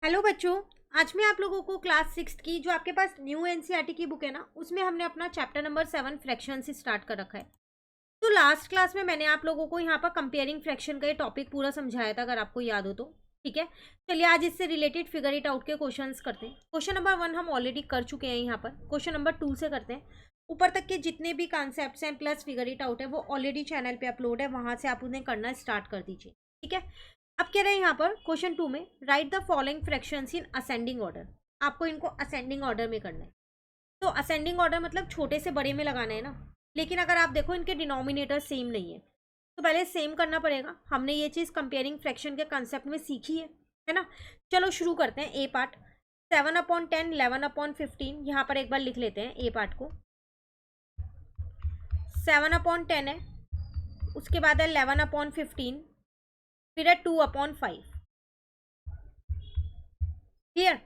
Hello बच्चों। आज मैं आप लोगों को क्लास 6 की जो आपके पास न्यू एनसीईआरटी की बुक है ना, उसमें हमने अपना चैप्टर नंबर 7 फ्रैक्शन से स्टार्ट कर रखा है। तो लास्ट क्लास में मैंने आप लोगों को यहाँ पर कंपेयरिंग फ्रैक्शन का ये टॉपिक पूरा समझाया था, अगर आपको याद हो तो। ठीक है, चलिए आज इससे रिलेटेड फिगर इट आउट के क्वेश्चंस करते हैं। क्वेश्चन नंबर 1 हम ऑलरेडी कर चुके हैं, यहाँ पर क्वेश्चन नंबर 2 से करते हैं। ऊपर तक के जितने भी कॉन्सेप्ट्स हैं प्लस फिगर इट आउट है वो ऑलरेडी चैनल पे अपलोड है, वहां से आप उन्हें करना स्टार्ट कर दीजिए। ठीक है, अब कह रहे हैं यहाँ पर क्वेश्चन 2 में right the following fractions in ascending order. आपको इनको असेंडिंग ऑर्डर में करना है। तो असेंडिंग ऑर्डर मतलब छोटे से बड़े में लगाना है ना, लेकिन अगर आप देखो इनके डिनोमिनेटर सेम नहीं है तो पहले सेम करना पड़ेगा। हमने ये चीज़ कंपेयरिंग फ्रैक्शन के कंसेप्ट में सीखी है ना। चलो शुरू करते हैं। ए पार्ट 7/10 11/15, यहाँ पर एक बार लिख लेते हैं ए पार्ट को। 7/10 है, उसके बाद है 11/15, फिर है 2/5। क्लियर।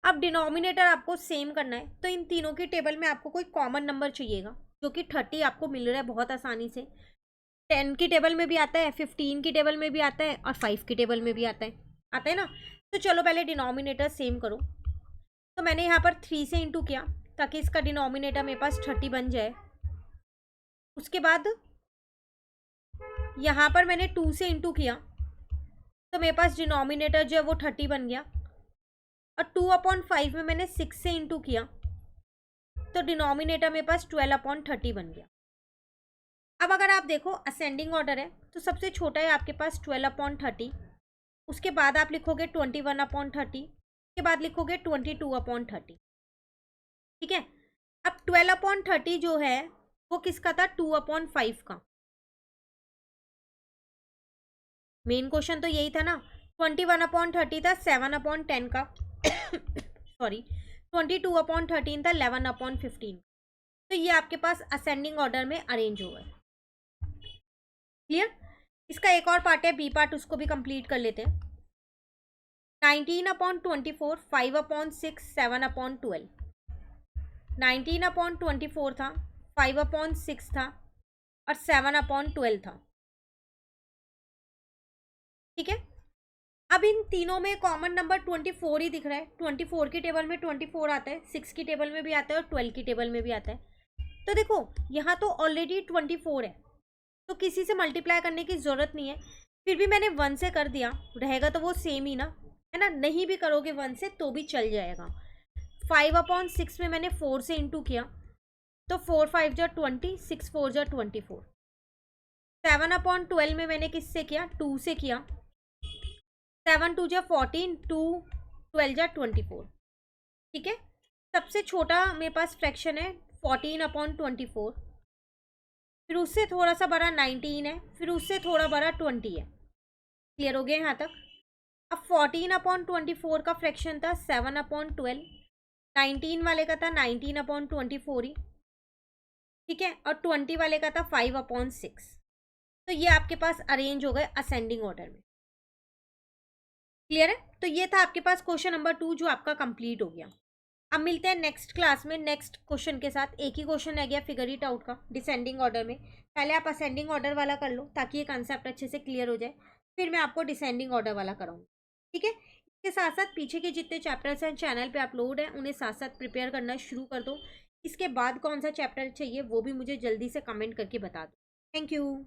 अब डिनोमिनेटर आपको सेम करना है, तो इन तीनों की टेबल में आपको कोई कॉमन नंबर चाहिएगा, जो कि 30 आपको मिल रहा है बहुत आसानी से। 10 की टेबल में भी आता है, 15 की टेबल में भी आता है और 5 की टेबल में भी आता है ना। तो चलो पहले डिनोमिनेटर सेम करो। तो मैंने यहाँ पर 3 से इंटू किया ताकि इसका डिनोमिनेटर मेरे पास 30 बन जाए। उसके बाद यहाँ पर मैंने 2 से इंटू किया तो मेरे पास डिनोमिनेटर जो है वो 30 बन गया। और 2/5 में मैंने 6 से इंटू किया तो डिनोमिनेटर मेरे पास 12/30 बन गया। अब अगर आप देखो असेंडिंग ऑर्डर है तो सबसे छोटा है आपके पास 12/30, उसके बाद आप लिखोगे 21/30, उसके बाद लिखोगे 22/30। ठीक है, अब 12/30 जो है वो किसका था? 2/5 का। मेन क्वेश्चन तो यही था ना। 21/30 था 7/10 का सॉरी 22/13 था 11/15। तो ये आपके पास असेंडिंग ऑर्डर में अरेंज हुआ है। क्लियर। इसका एक और पार्ट है बी पार्ट, उसको भी कंप्लीट कर लेते हैं। 19/24 5/6 7/12। 19/24 था, 5/6 था और 7/12 था। ठीक है, अब इन तीनों में कॉमन नंबर 24 ही दिख रहा है। 24 की टेबल में 24 आता है, 6 की टेबल में भी आता है और 12 की टेबल में भी आता है। तो देखो यहाँ तो ऑलरेडी 24 है, तो किसी से मल्टीप्लाई करने की ज़रूरत नहीं है। फिर भी मैंने 1 से कर दिया, रहेगा तो वो सेम ही ना, है ना। नहीं भी करोगे 1 से तो भी चल जाएगा। 5/6 में मैंने 4 से इंटू किया तो 4 5 जा 20, 6 4 जा 24। 7/12 में मैंने किससे किया? 2 से किया। 7 2 जा 14, 2 12 जा 24। ठीक है, सबसे छोटा मेरे पास फ्रैक्शन है 14/24, फिर उससे थोड़ा सा बड़ा 19 है, फिर उससे थोड़ा बड़ा 20 है। क्लियर हो गया यहाँ तक। अब 14/24 का फ्रैक्शन था 7/12, 19 वाले का था 19/24 ही। ठीक है, और 20 वाले का था 5/6। तो ये आपके पास अरेंज हो गए असेंडिंग ऑर्डर में। क्लियर है। तो ये था आपके पास क्वेश्चन नंबर 2 जो आपका कंप्लीट हो गया। अब मिलते हैं नेक्स्ट क्लास में नेक्स्ट क्वेश्चन के साथ। एक ही क्वेश्चन रह गया फिगर इट आउट का डिसेंडिंग ऑर्डर में। पहले आप असेंडिंग ऑर्डर वाला कर लो ताकि ये कंसेप्ट अच्छे से क्लियर हो जाए, फिर मैं आपको डिसेंडिंग ऑर्डर वाला कराऊंगी। ठीक है, इसके साथ साथ पीछे के जितने चैप्टर्स हैं चैनल पे अपलोड हैं, उन्हें साथ साथ प्रिपेयर करना शुरू कर दो। इसके बाद कौन सा चैप्टर चाहिए वो भी मुझे जल्दी से कमेंट करके बता दो। Thank you.